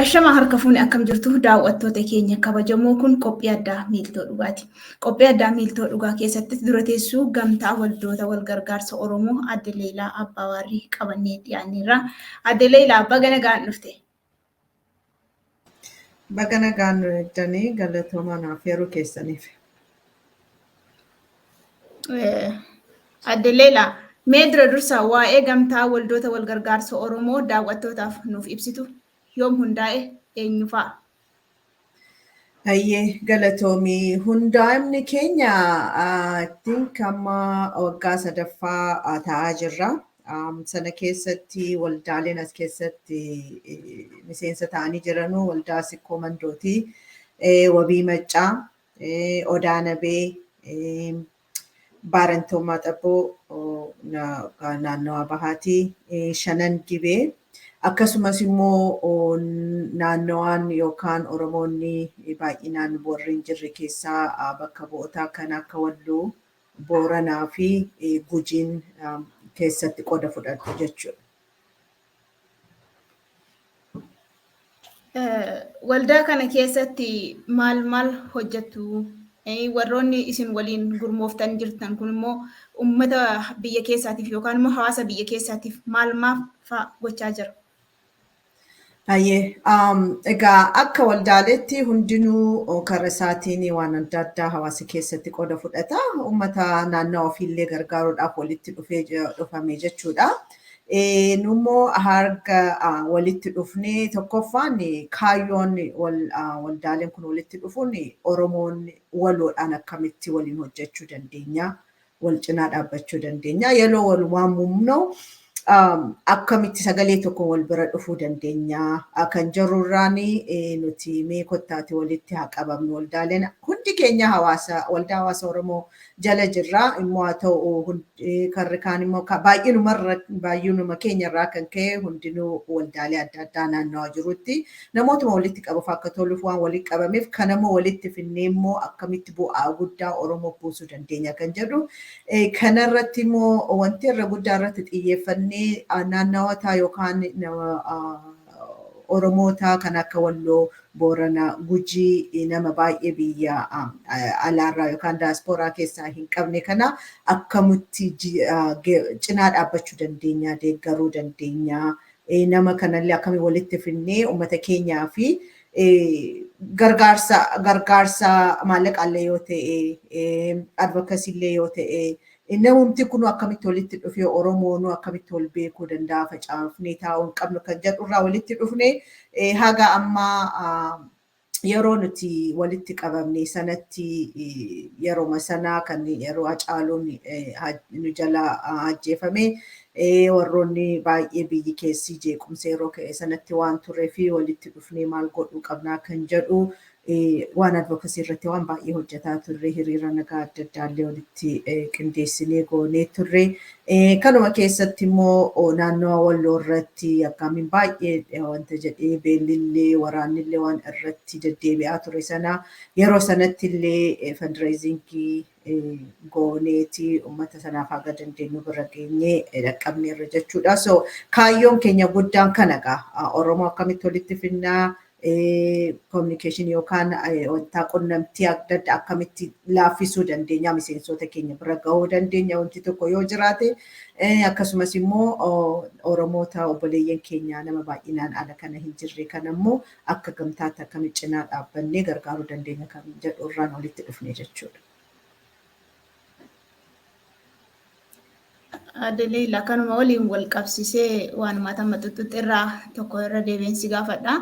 Ashama harka fuuni akkam jirtu daawwattoota keenya kabajamoo kun qophii addaa miiltoo dhugaati. Qophii addaa miiltoo dhugaa keessatti dura teessuu gamtaa waldoota walgargaarsa Oromoo Aadde Leelaa Abbaawarrii qabannee dhiyaanneerra. Aadde Leelaa baga nagaan dhufte. Baga nagaan nu eegdanii galatoomaa naaf yeroo keessaniif. Aadde Leelaa mee dura dursaa waa'ee gamtaa waldoota walgargaarsa Oromoo daawwattootaaf nuuf ibsitu. Yoom hundaa'e eenyu fa'a? Hayyee galatoomii hundaa'imni keenya think amma waggaa sadaffaa ta'aa jirra. Sana keessatti waldaaleen as keessatti miseensa ta'anii jiranuu waldaa Sikkoo Mandooti, Wabii Maccaa, Odaa Nabee, Baarantoo Maxaboo naannawaa Bahaatii, Shanan Gibee. Akkasumas immoo naannawaan yookaan Oromoonni baay'inaan warri hin jirre keessaa bakka bu'ootaa kan akka Walloo, Booranaa fi Gujiin keessatti qooda fudhatu jechuudha. Waldaa kana keessatti maal hojjettu? Warroonni isin waliin gurmooftan jirtan kun immoo uummata biyya keessaatiif yookaan immoo hawaasa biyya keessaatiif maal fa'aa gochaa jira? Hayyee egaa akka waldaaleetti hundinuu karaa isaatiin waan adda addaa hawaasa keessatti qooda fudhata. Uummata naannoo ofiillee gargaaruudhaaf walitti dhufame jechuudha. Nummoo harka walitti dhufnee tokkoffaan kaayyoon waldaaleen kun walitti dhufuun Oromoon waloodhaan akkamitti waliin hojjechuu dandeenya, wal cinaa dhaabbachuu dandeenya. Yeroo wal waamamnu akkamitti sagalee tokko wal bira dhufuu dandeenya kan jirurraan nuti mee kottaati walitti haa qabamnu. Waldaaleen hundi keenya waldaa hawaasa Oromoo jala jirra. Immoo haa ta'u karri kaan immoo baay'inuma keenyarraa kan ka'e hundinuu waldaalee adda addaa naannawaa jirutti namootuma walitti qabuuf akka toluuf waan walitti qabameef kanammoo walitti finnee immoo akkamitti bu'aa guddaa Oromoo buusuu dandeenya kan jedhu. Kanarratti immoo wanti irra guddaa irratti xiyyeeffannee naannawoota yookaan Oromoota kan akka Walloo, Booranaa, Gujii nama baay'ee biyya alaarraa yookaan daaspooraa keessaa hin qabne kana akkamitti cinaa dhaabbachuu dandeenya, deeggaruu dandeenya. Nama kanallee akkamitti walitti finnee uummata keenyaa fi gargaarsa maallaqaallee yoo ta'e, advokasiillee yoo ta'e, namumti kun akkamitti walitti dhufee Oromoon akkamitti wal beekuu danda'a facaafnee taa'uu hin qabnu kan jedhurraa walitti dhufnee haga ammaa yeroo nuti walitti qabamne sanatti yeroo sanaa kan yeroo Hacaaluun nu jala ajjeefame warroonni baay'ee biyyi keessi jeequmsa yeroo ka'e sanatti waan turree fi walitti dhufnee maal godhuu qabnaa kan jedhu waan advokasii irratti waan baay'ee hojjetaa turre hiriira nagaa adda addaallee walitti qindeessinee goonee turre. Kanuma keessatti immoo naannoo Walloo irratti akkamiin baay'ee wanta jedhee beellillee waraannillee waan irratti deddeebi'aa ture sana yeroo sanatti illee fundraisingii gooneeti uummata sanaaf haga dandeenyu bira geenyee dhaqqabneerra jechuudha. So kaayyoon keenya guddaan kana Oromoo akkamitti walitti finnaa communication yookaan wanta qunnamtii adda addaa akkamitti laaffisuu dandeenya miseensota keenya bira gahuu dandeenya wanti tokko yoo jiraate akkasumas immoo Oromoota obboleeyyan keenya nama baay'inaan ala kana hin jirre kan ammoo akka gamtaatti akkamitti cinaa dhaabbannee gargaaruu dandeenya kan jedhu irraan walitti dhufne jechuudha. Aadde Leelaa kanuma waliin wal qabsisee waan maatamma xuxuxi irraa tokko irra deebiinsi gaafadha.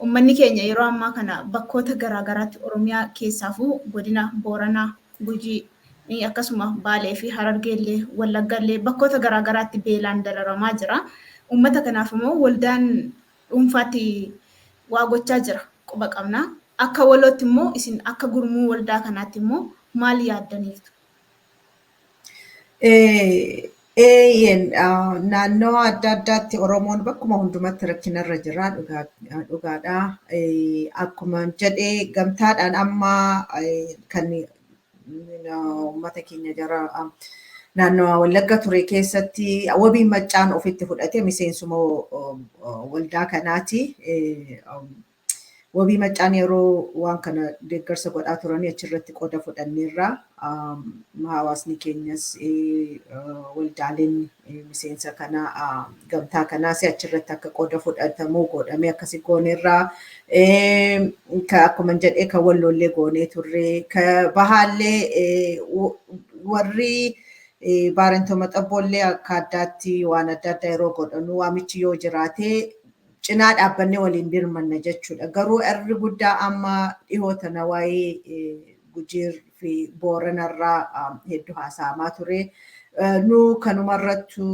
Uummanni keenya yeroo ammaa kana bakkoota garaagaraatti Oromiyaa keessaafuu godina Booranaa, Gujii akkasuma Baalee fi Harargeellee, Wallaggallee bakkoota garaagaraatti beelaan dararamaa jira. Uummata kanaaf immoo waldaan dhuunfaatti waa gochaa jira quba qabna. Akka walootti immoo isin akka gurmuu waldaa kanaatti immoo maal yaaddaniirtu? Naannoo adda addaatti Oromoon bakkuma hundumatti rakkinarra jira dhugaadha. Akkuma jedhee gamtaadhaan amma kan uummata keenya jara naannoo Wallagga ture keessatti wabii maccaan ofitti fudhate miseensuma waldaa kanaati. Wabii maccaan yeroo waan kana deeggarsa godhaa turanii achirratti qooda fudhanneerra. Hawaasni keenyas waldaaleen miseensa kanaa gamtaa kanaas achirratti akka qooda fudhatamu godhamee akkasi gooneerra. Akkuma jedhee kan walloollee goonee turre kan bahaallee warri baarentoo maxabboollee akka addaatti waan adda addaa yeroo godhanu waamichi yoo jiraate cinaa dhaabbannee waliin dirmanna jechuudha. Garuu irri guddaa amma dhihoo tana waa'ee Gujii fi Booranarraa hedduu haasa'amaa ture. Nu kanumarrattu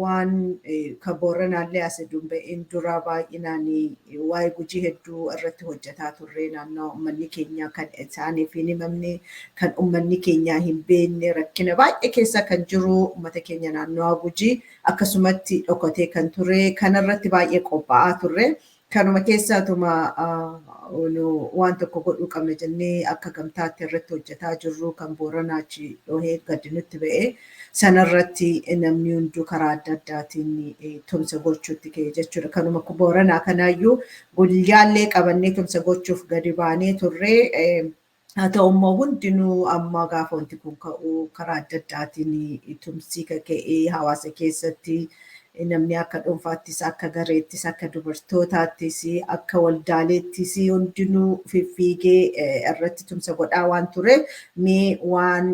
waan kan Booranaallee as dubba'een dura baay'inaan waa'ee Gujii hedduu irratti hojjetaa turre naannoo uummanni keenya kan isaaniif hin himamne kan uummanni keenya hin beekne rakkina baay'ee keessa kan jiru uummata keenya naannoo Gujii akkasumatti dhokatee kan ture kanarratti baay'ee qophaa'aa turre. Kanuma keessaatuma waan tokko godhuu qabna jennee akka gamtaatti irratti hojjetaa jirru kan Booranaachi dhohee gadi nutti ba'e sanarratti namni hunduu karaa adda addaatiin tumsa gochuutti ka'e jechuudha. Kanuma Booranaa kanaayyuu guyyaallee qabannee tumsa gochuuf gadi baanee turre. Haa ta'u immoo hundinuu amma gaafa wanti kun ka'u karaa adda addaatiin tumsii ka'ee hawaasa keessatti namni akka dhuunfaattis akka gareettis akka dubartootaattis akka waldaaleettis hundinuu fiffiigee irratti tumsa godhaa waan ture mee waan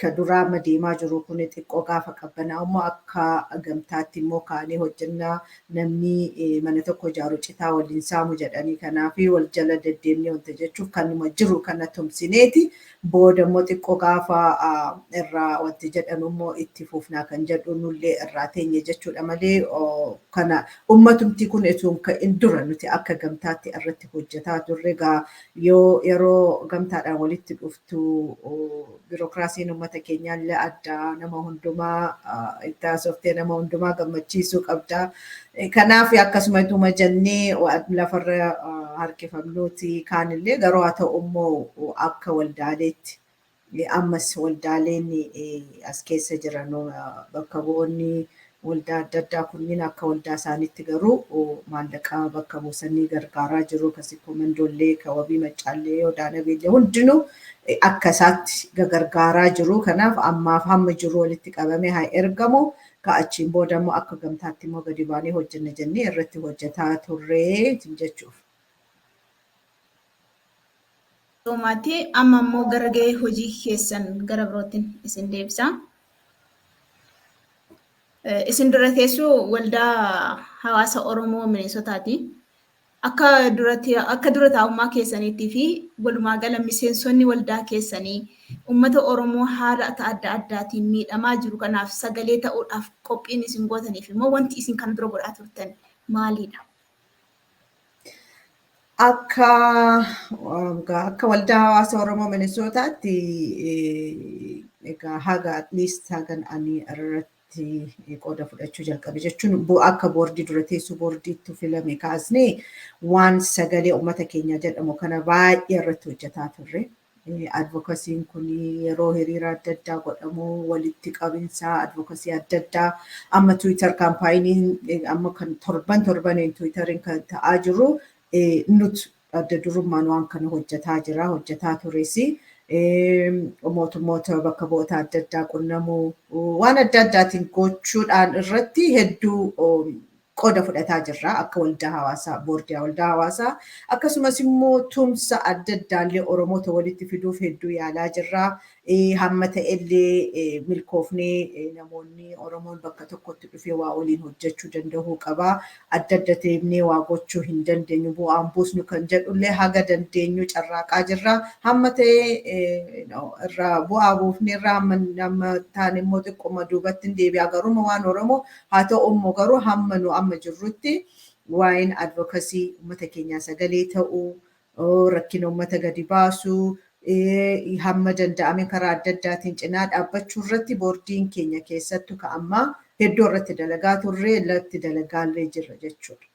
kan duraa amma deemaa jiru kun xiqqoo gaafa qabbanaa immoo akka gamtaatti immoo kaanee hojjennaa namni mana tokko ijaaru citaa waliin saamu jedhanii kanaaf wal jala deddeemnee wanta jechuuf kanuma jiru kana tumsineeti booda immoo xiqqoo gaafa irraa wanti jedhanu immoo itti fufnaa kan jedhu nullee irraa teenye jechuudha malee kana ummatumti kun hin dura nuti akka gamtaatti irratti hojjetaa turre gaa yeroo gamtaadhaan walitti dhuftu biirokraasiin uummata keenyaallee addaa nama hundumaa itti haasoftee nama hundumaa gammachiisuu qabda. Kanaaf akkasumatuma jennee lafarra harkifamnuuti kaanillee garuu haa ta'u immoo akka waldaaleetti ammas waldaaleen as keessa jiran bakka bu'oonni waldaa adda addaa kunniin akka waldaa isaaniitti garuu maallaqa bakka buusanii gargaaraa jiru. Akkasii komandollee kawabii maccaallee yodaanabeellee hundinuu akka isaatti gargaaraa jiru. Kanaaf ammaaf hamma jiru walitti qabamee haa ergamu. Ka'achiin booda immoo akka gamtaatti immoo gadi baanee hojjenna jennee irratti hojjetaa turre jechuuf. Maatii amma immoo gara gahee hojii keessan gara birootiin isin deebisa. Isin dura teessoo waldaa hawaasa Oromoo Minnesotaati. Akka dura taa'ummaa keessaniitii fi walumaa gala miseensonni waldaa keessanii uummata Oromoo haala adda addaatiin miidhamaa jiru kanaaf sagalee ta'uudhaaf qophiin isin gootaniif immoo wanti isin kan dura godhaa turtan maalidha? Akka waldaa hawaasa Oromoo Minnesotaatti egaa haga at least hagan ani irratti qooda fudhachuu jalqabe jechuun akka boordii dura teessoo boordiitti filame kaasnee waan sagalee uummata keenya jedhamu kana baay'ee irratti hojjetaa turre. Advokasiin kun yeroo hiriira adda addaa godhamu walitti qabinsa advokasii adda addaa amma Twitter kaampaayiniin amma kan torbaniin Twiitteriin kan ta'aa jiru nuti adda durummaan waan kana hojjetaa tures. Mootummoota bakka bu'oota adda addaa qunnamuu waan adda addaatiin gochuudhaan irratti hedduu qooda fudhataa jirra akka waldaa hawaasaa boordii waldaa hawaasaa akkasumas immoo tumsa adda addaallee Oromoota walitti fiduuf hedduu yaalaa jirra. Hamma ta'ellee milkoofnee namoonni Oromoon bakka tokkotti dhufee waa waliin hojjechuu danda'uu qaba. Adda adda deemnee waa gochuu hin dandeenyu bu'aan buusnu kan jedhullee haga dandeenyu carraaqaa jirra. Hamma ta'ee irraa bu'aa buufnee irraa hamma taane immoo xiqqooma duubatti hin deebi'a garuma waan Oromoo haa ta'u immoo garuu hamma nu amma jirrutti waa'een advokasii uummata keenyaa sagalee ta'uu rakkina uummata gadi baasuu hamma danda'ame karaa adda addaatiin cinaa dhaabbachuu irratti boordiin keenya keessattuu ka'ammaa hedduu irratti dalagaa turre irratti dalagaallee jirra jechuudha.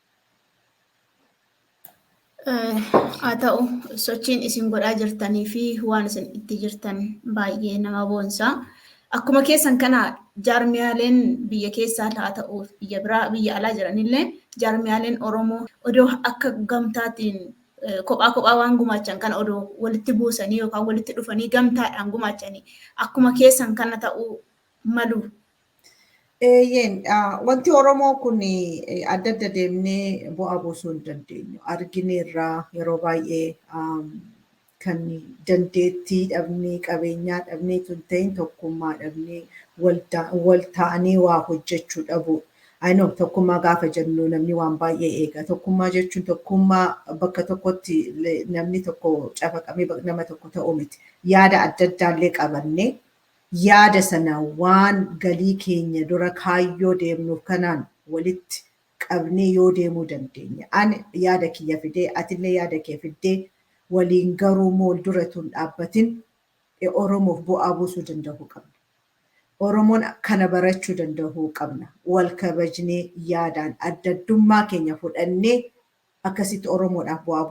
Haa ta'u sochiin isin godhaa jirtanii fi waan isin itti jirtan baay'ee nama boonsa. akkuma keessan kana jaarmiyaaleen biyya keessaa haa ta'u biyya biraa biyya alaa jiranillee jaarmiyaaleen Oromoo odoo akka gamtaatiin kophaa kophaa waan gumaachan kana odoo walitti buusanii yookaan walitti dhufanii gamtaadhaan gumaachanii akkuma keessan kana ta'uu malu. Wanti Oromoo kun adda adda deemnee bu'aa buusuu hin dandeenyu. Argineerraa yeroo baay'ee kan dandeettii dhabnee qabeenyaa dhabnee tun ta'in tokkummaa dhabnee wal ta'anii waa hojjechuu dhabu. Aynoo tokkummaa gaafa jennu namni waan baay'ee eega. Tokkummaa jechuun tokkummaa bakka tokkotti namni tokko cafaqamee nama tokko ta'u miti. Yaada adda addaallee qabannee yaada sana waan galii keenya dura kaayyoo deemnuuf kanaan walitti qabnee yoo deemuu dandeenya. Ani yaada kiyya fidee atillee yaada kee fiddee waliin garuu mool dura tun dhaabbatin Oromoof bu'aa buusuu danda'uu qabna. Oromoon kana barachuu danda'uu qabna. Wal kabajnee yaadaan adda addummaa keenya fudhannee akkasitti Oromoodhaaf bu'aa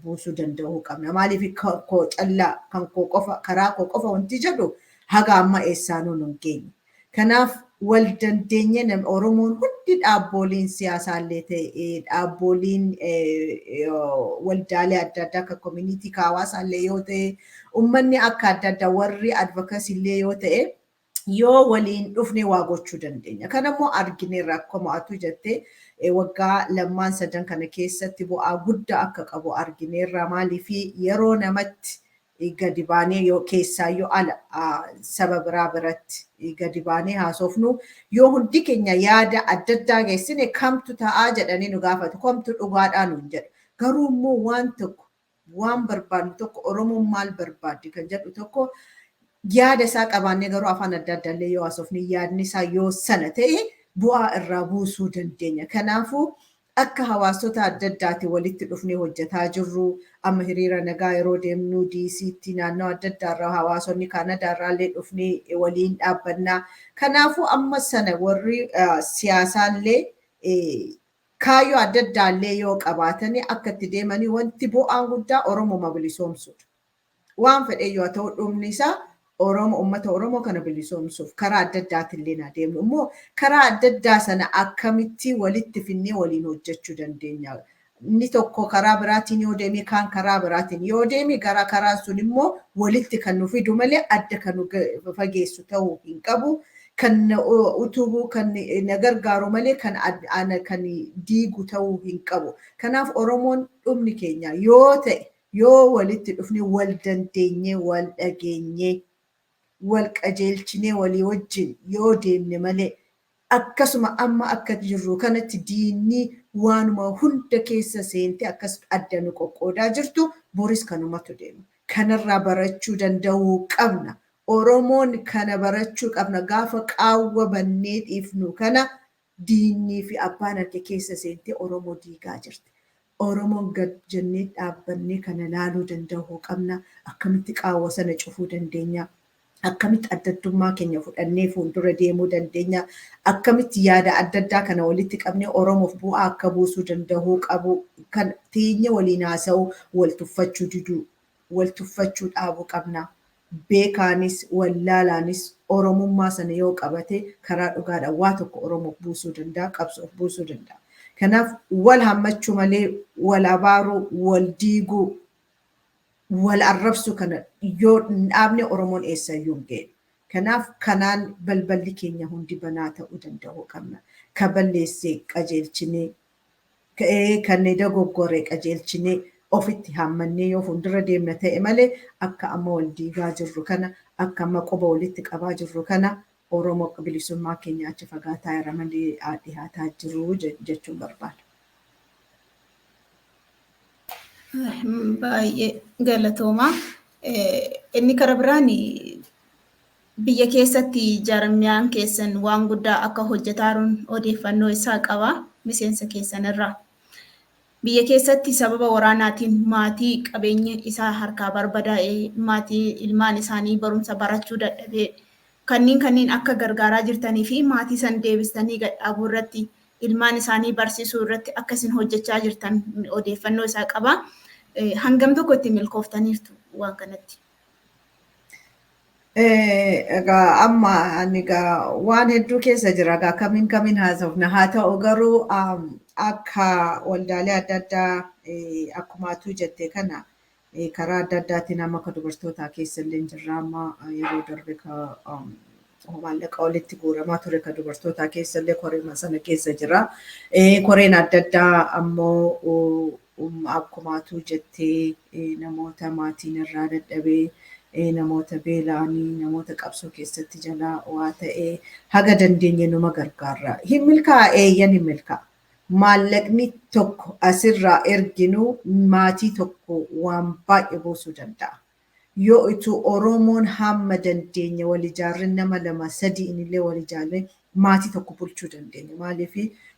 buusuu danda'uu qabna. Maaliif koo callaa kan koo qofa karaa koo qofa wanti jedhu haga amma eessaanuu nun geenye. Kanaaf wal dandeenye Oromoon hundi dhaabbooliin siyaasaallee ta'e dhaabbooliin waldaalee adda addaa akka koominiitii hawaasaallee yoo ta'e uummanni akka adda addaa warri advokasiillee yoo ta'e yoo waliin dhufne waa gochuu dandeenya. Kanammoo argineerra akkuma atu jettee waggaa lamaan sadan kana keessatti bu'aa guddaa akka qabu argineerra maaliif yeroo namatti gadi baanee yoo keessaayyoo ala saba biraa biratti gadi baanee haasofnu yoo hundi keenya yaada adda addaa geessine kamtu ta'aa jedhanii nu gaafatu kamtu dhugaadhaa nuun jedhu. Garuu immoo waan tokko waan barbaadnu tokko Oromoon maal barbaaddi kan jedhu tokko yaada isaa qabaannee garuu afaan adda addaallee yoo haasofne yaadni isaa yoo sana ta'e bu'aa irraa buusuu dandeenya. Kanaafuu akka hawaasota adda addaati walitti dhufnee hojjetaa jirru amma hiriira nagaa yeroo deemnu DC'tti naannoo adda addaarraa hawaasonni Kaanadaarraallee dhufnee waliin dhaabbannaa. Kanaafuu amma sana warri siyaasaallee kaayyoo adda addaallee yoo qabaatanii akka itti deemanii wanti bu'aan guddaa Oromoo mobilisoomsuudha. Waan fedhe yoo ta'u dhumni isaa uummata Oromoo kana bilisoomsuuf karaa adda addaatillee na deemnu immoo karaa adda addaa sana akkamitti walitti finnee waliin hojjechuu dandeenya. Inni tokko karaa biraatiin yoo deeme kaan karaa biraatiin yoo deeme gara karaan sun immoo walitti kan nu fidu malee adda kan nu fageessu ta'uu hin qabu. Kan utubuu kan na gargaaru malee kan diigu ta'uu hin qabu. Kanaaf Oromoon dhumni keenya yoo ta'e yoo walitti dhufne wal dandeenye wal dhageenye wal qajeelchinee walii wajjin yoo deemne malee akkasuma amma akka jirru kanatti diinni waanuma hunda keessa seente akkas adda nu qoqqoodaa jirtu boris kanumatu deema. Kanarraa barachuu danda'uu qabna. Oromoon kana barachuu qabna gaafa qaawwa bannee dhiifnu kana diinnii fi abbaan harka keessa seente Oromoo diigaa jirti. Oromoon gad jennee dhaabbannee kana laaluu danda'uu qabna. Akkamitti qaawwa sana cufuu dandeenya? Akkamitti adda addummaa keenya fudhannee fuuldura deemuu dandeenya? Akkamitti yaada adda addaa kana walitti qabnee Oromoof bu'aa akka buusuu danda'uu qabu? Kan teenya waliin haasa'u wal tuffachuu diduu, wal tuffachuu dhaabuu qabna. Beekaanis wallaalaanis Oromummaa sana yoo qabate karaa dhugaadhaan waa tokko Oromoof buusuu danda'a, qabsoof buusuu danda'a. Kanaaf wal hammachuu malee wal abaaruu, wal diiguu, wal arrabsuu kana yoo dhaabne Oromoon eessayyuu hin geenye. Kanaaf kanaan balballi keenya hundi banaa ta'uu danda'uu qabna. Kan balleessee qajeelchinee, kan dogoggoree qajeelchinee ofitti hammannee yoo fuuldura deemna ta'e malee akka amma wal diigaa jirru kana akka amma quba walitti qabaa jirru kana Oromoo bilisummaa keenya achi fagaataa jira malee dhihaataa jiru jechuun barbaada. Baay'ee galatooma. Inni karaa biraan biyya keessatti jaarmiyaan keessan waan guddaa akka hojjetaaruun odeeffannoo isaa qaba miseensa keessan irraa. Biyya keessatti sababa waraanaatiin maatii qabeenya isaa harkaa barbadaa'ee maatii ilmaan isaanii barumsa barachuu dadhabee kanneen akka gargaaraa jirtanii fi maatii san deebistanii gadhaabuu irratti ilmaan isaanii barsiisuu irratti akkasiin hojjechaa jirtan odeeffannoo isaa qaba. Hangam tokko itti milkooftaniirtu waan kanatti? Egaa amma ani egaa waan hedduu keessa jira egaa kamiin haasofna haa ta'u garuu akka waldaalee adda addaa akkuma atuu jette kana karaa adda addaatiin amma akka dubartootaa keessa illee jirra amma yeroo darbe maallaqa walitti guuramaa ture ka dubartootaa keessa illee koree sana keessa jira. Koreen adda addaa ammoo akkuma atuu jettee namoota maatiin irraa dadhabee namoota beela'anii namoota qabsoo keessatti jalaa waa ta'ee haga dandeenye numa gargaarra. Hin milkaa'a eeyyan hin milkaa'a. Maallaqni tokko asirraa erginu maatii tokko waan baay'ee buusuu danda'a. Yoo ituu Oromoon hamma dandeenye wal ijaarre nama lama sadii inillee wal ijaarre maatii tokko bulchuu dandeenya. Maaliif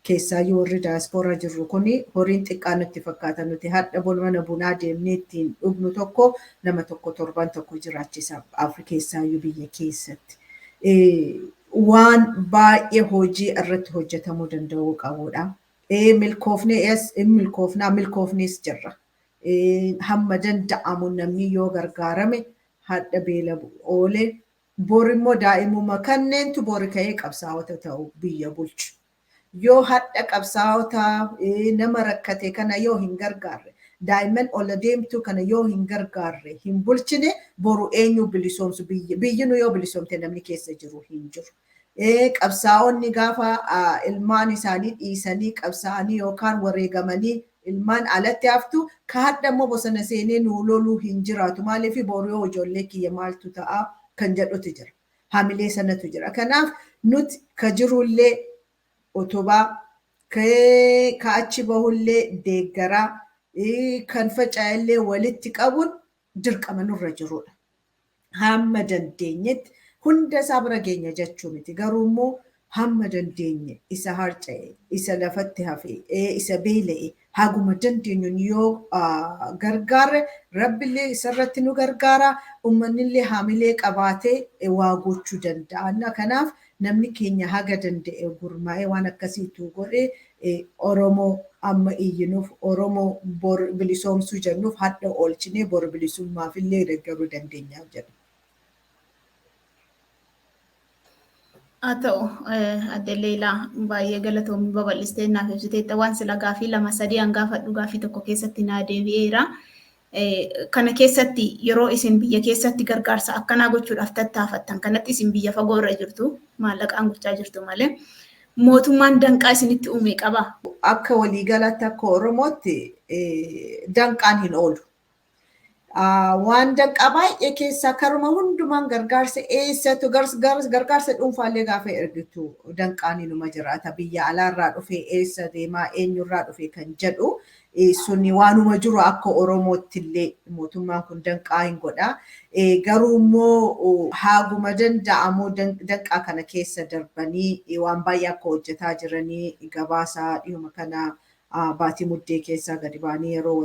keessaayyuu warri daaspooraa jirru kuni horiin xiqqaa nutti fakkaata. Nuti hadha mana bunaa deemnee ittiin dhugnu tokko nama tokko torban tokko jiraachisa keessaayyuu biyya keessatti. Waan baay'ee hojii irratti hojjetamuu danda'uu qabudha. Milkoofnees jirra. Hamma danda'amu namni yoo gargaarame hadha beela oolee bor immoo daa'imuma kanneentu bori ka'ee qabsaa'ota ta'u biyya bulchu. Yoo hadha qabsaa'ota nama rakkate kana yoo hin gargaarre daa'imman ola deemtu kana yoo hin gargaarre hin bulchine boru eenyu bilisoomsu biyyinu yoo bilisoomte namni keessa jiru hin jiru. Qabsaa'onni gaafa ilmaan isaanii dhiisanii qabsaa'anii yookaan wareegamanii ilmaan alatti haftu ka hadha immoo bosona seenee nuu loluu hin jiraatu. Maaliif boru yoo ijoollee kiyya maaltu ta'a kan jedhutu jira. Hamilee sanatu jira. Kanaaf nuti ka jirullee utubaa ka achi bahullee deeggaraa kan faca'ellee walitti qabuun dirqama nurra jirudha. Hamma dandeenyetti hunda isaa bira geenya jechuu miti. Garuu immoo hamma dandeenye isa harca'e, isa lafatti hafe, isa beela'e haguma dandeenyuun yoo gargaarre rabbillee isarratti nu gargaara. Uummanillee hamilee qabaatee waa gochuu danda'a. Kanaaf namni keenya haga danda'e gurmaa'ee waan akkasiitu godhee Oromoo amma iyyinuuf Oromoo bor bilisoomsuu jennuuf hadha oolchinee bor bilisummaaf illee deeggaruu dandeenyaaf jedha. Haa ta'u adde Leelaa baay'ee galatoomii babal'istee naaf ibsiteetta waan sila gaafii lama sadii hangaafadhu gaafii tokko keessatti naa deebi'eera. Kana keessatti yeroo isin biyya keessatti gargaarsa akkanaa gochuudhaaf tattaafattan kanatti isin biyya fagoo irra jirtu maallaqaan gochaa jirtu malee mootummaan danqaa isinitti uume qaba. Akka waliigalaatti akka Oromootti danqaan hin oolu. Waan danqaa baay'ee keessaa karuma hundumaan gargaarsa eessatu gargaarsa dhuunfaallee gaafa ergitu danqaan inuma jiraata. Biyya alaarraa dhufee eessa deemaa eenyurraa dhufee kan jedhu suni waanuma jiru akka Oromootti illee mootummaan kun danqaa hin godha. Garuu immoo haguma danda'amu danqaa kana keessa darbanii waan baay'ee akka hojjetaa jiranii gabaasaa dhiyuma kana baatii muddee keessaa gadi baanii yeroo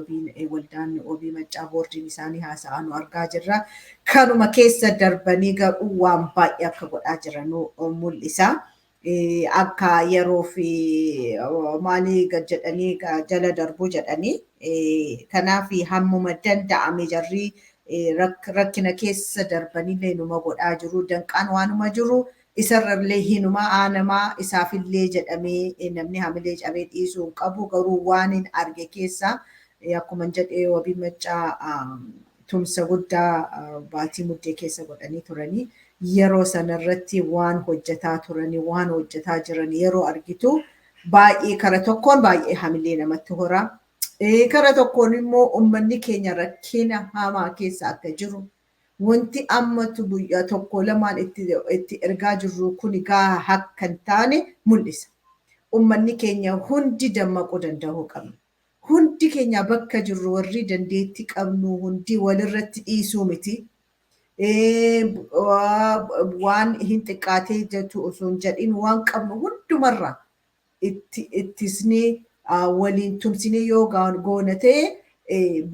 waldaan wabii maccaa boordiin isaanii haasa'anu argaa jirra. Kanuma keessa darbanii garuu waan baay'ee akka godhaa jiran mul'isa. Akka yeroo fi maalii gad jedhanii jala darbuu jedhanii kanaaf hammuma danda'ame jarri rakkina keessa darbanillee numa godhaa jiru. Danqaan waanuma jiru. Isarrallee hinuma aanamaa isaafillee jedhamee namni hamilee cabee dhiisuu hin qabu. Garuu waan hin arge keessa akkuma jedhee wabii maccaa tumsa guddaa baatii muddee keessa godhanii turanii yeroo sanarratti waan hojjetaa turanii waan hojjetaa jiran yeroo argitu baay'ee kara tokkoon baay'ee hamilee namatti hora. Kara tokkoon immoo uummanni keenya rakkina hamaa keessa akka jiru. Wanti ammatu guyyaa tokko lamaan itti ergaa jirru kun gaa akka hin taane mul'isa. Uummanni keenya hundi dammaquu danda'uu qabna. Hundi keenya bakka jirru warri dandeettii qabnu hundi walirratti dhiisuu miti. Waan hin xiqqaatee jettu osoo hin jedhin waan qabnu hundumarraa ittisnee waliin tumsinee yoo goona ta'e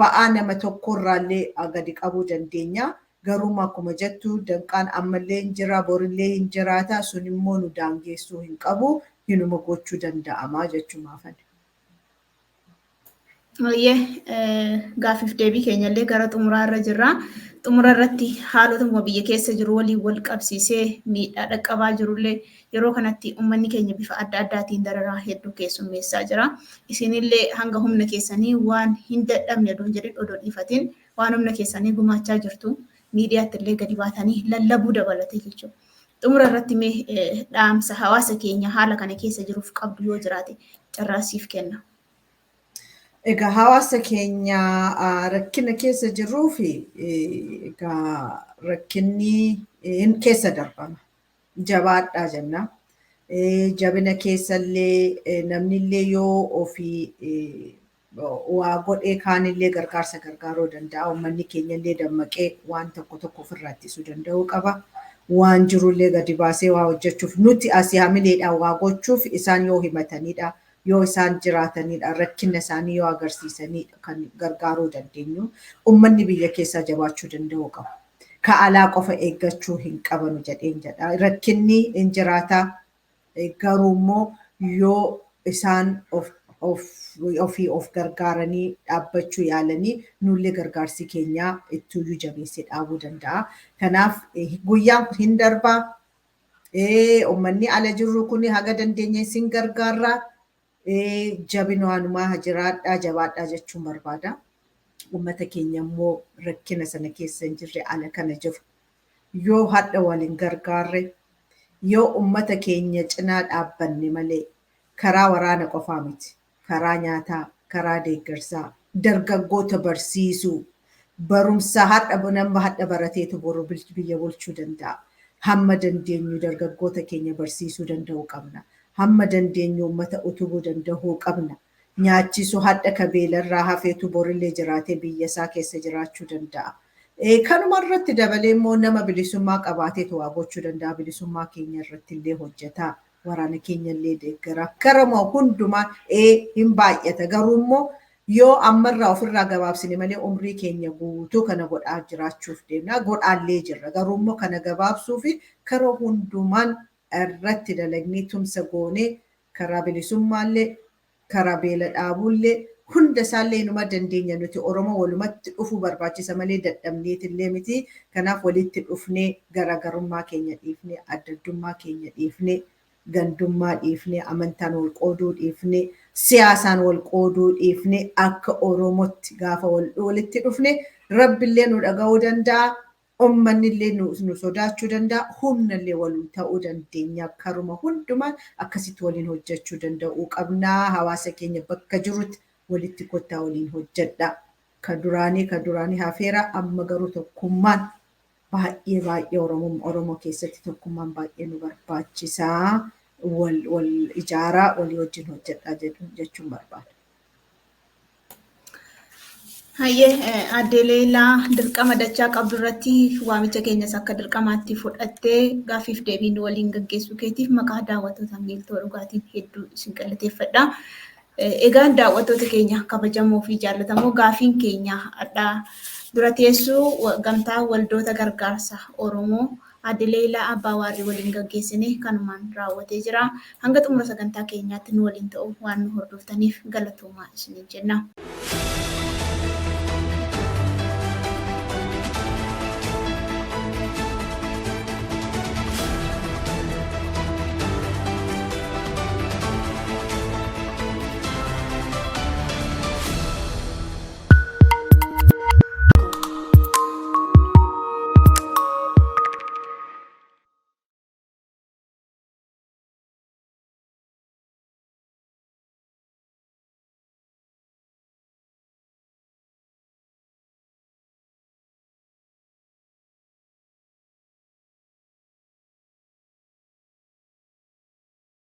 ba'aa nama tokkorraallee gadi qabuu dandeenya. Garuu akkuma jettu danqaan ammallee hin jira borillee hin jiraata sun immoo nu daangeessuu hin qabu hinuma gochuu danda'ama jechuudha. Gaaffiif deebii keenyallee gara xumuraa irra jirra. Xumura irratti haalotuma biyya keessa jiru waliin wal qabsiisee miidhaa dhaqqabaa jirullee yeroo kanatti uummanni keenya bifa adda addaatiin dararaa hedduu keessummeessaa jira. Isinillee hanga humna keessanii waan hin dadhabne odoo hin jedhin odoo dhiifatiin waan humna keessanii gumaachaa jirtu miidiyaatti illee gadi baatanii lallabuu dabalatee jechuudha. Xumura irratti mee dhaamsa hawaasa keenya haala kana keessa jiruuf qabdu yoo jiraate carraasiif kenna. Egaa hawaasa keenya rakkina keessa jirruu fi egaa rakkinni keessa darbama. Jabaadhaa jenna. Jabina keessallee namnillee yoo ofii waa godhee kaanillee gargaarsa gargaaruu danda'a. Uummanni keenyallee dammaqee waan tokko tokko ofirraa ittisuu danda'uu qaba. Waan jirullee gadi baasee waa hojjechuuf nuti asii hamileedhaan waa gochuuf isaan yoo himatanidha. Yoo isaan jiraatanidha. Rakkina isaanii yoo agarsiisanidha kan gargaaruu dandeenyu. Uummanni biyya keessaa jabaachuu danda'uu qaba. Ka alaa qofa eeggachuu hin qabanu jedheen jedha. Rakkinni hin jiraataa garuu immoo yoo isaan ofii of gargaaranii dhaabbachuu yaalanii nullee gargaarsi keenyaa ittuyyuu jabeessee dhaabuu danda'a. Kanaaf guyyaan hin darbaa. Uummanni ala jirru kun haga dandeenye isin gargaarraa. Jabinaanumaa jiraadhaa jabaadhaa jechuun barbaada. Uummata keenya immoo rakkina sana keessa hin jirre ala kana jiru. Yoo hadha waliin gargaarre, yoo uummata keenya cinaa dhaabbanne malee karaa waraana qofaa miti. Karaa nyaataa, karaa deeggarsaa, dargaggoota barsiisuu, barumsa nama hadha barateetu boru biyya bulchuu danda'a. Hamma dandeenyu dargaggoota keenya barsiisuu danda'uu qabna. Hamma dandeenyu uummata utubuu danda'uu qabna. Nyaachisuu hadha kabeelarraa hafeetu borillee jiraatee biyya isaa keessa jiraachuu danda'a. Kanuma irratti dabalee immoo nama bilisummaa qabaateetu waa gochuu danda'a. Bilisummaa keenya irratti illee hojjetaa. Waraana keenya illee deeggara. Karama hundumaa hin baay'ata. Garuu immoo yoo ammarraa ofirraa gabaabsine malee umrii keenya guutuu kana godhaa jiraachuuf deemna. Godhaallee jirra. Garuu immoo kana gabaabsuu fi karaa hundumaan irratti dalagnee tumsa goonee karaa bilisummaallee karaa beela dhaabuullee hunda isaallee numa dandeenya nuti Oromoo walumatti dhufuu barbaachisa malee dadhabneetillee miti. Kanaaf walitti dhufnee garaagarummaa keenya dhiifnee addaddummaa keenya dhiifnee gandummaa dhiifnee amantaan wal qooduu dhiifnee siyaasaan wal qooduu dhiifnee akka Oromootti gaafa walitti dhufne Rabbillee nu dhaga'uu danda'a. Uummanni illee nu sodaachuu danda'a. Humna illee waliin ta'uu dandeenya. Karuma hundumaan akkasitti waliin hojjechuu danda'uu qabnaa. Hawaasa keenya bakka jirutti walitti kottaa waliin hojjedha. Ka duraanii hafeera amma garuu tokkummaan baay'ee Oromoo keessatti tokkummaan baay'ee nu barbaachisaa. Wal ijaaraa walii wajjin hojjedha jechuun barbaada. Aadde Leelaa dirqama dachaa qabdu irratti waamicha keenyas akka dirqamaatti fudhattee gaaffiif deebiin waliin gaggeessuu keetiif maqaa daawwattoota miiltoo dhugaatiin hedduu isin galateeffadha. Egaa daawwattoota keenya kabajamoo fi jaallatamoo gaaffiin keenya addaa dura teessuu gamtaa waldoota gargaarsa Oromoo Aadde Leelaa Abbaawarrii waliin gaggeessine kanumaan raawwatee jira. Hanga xumura sagantaa keenyaatti nu waliin ta'uu waan nu hordoftaniif galatoomaa isiniin jenna.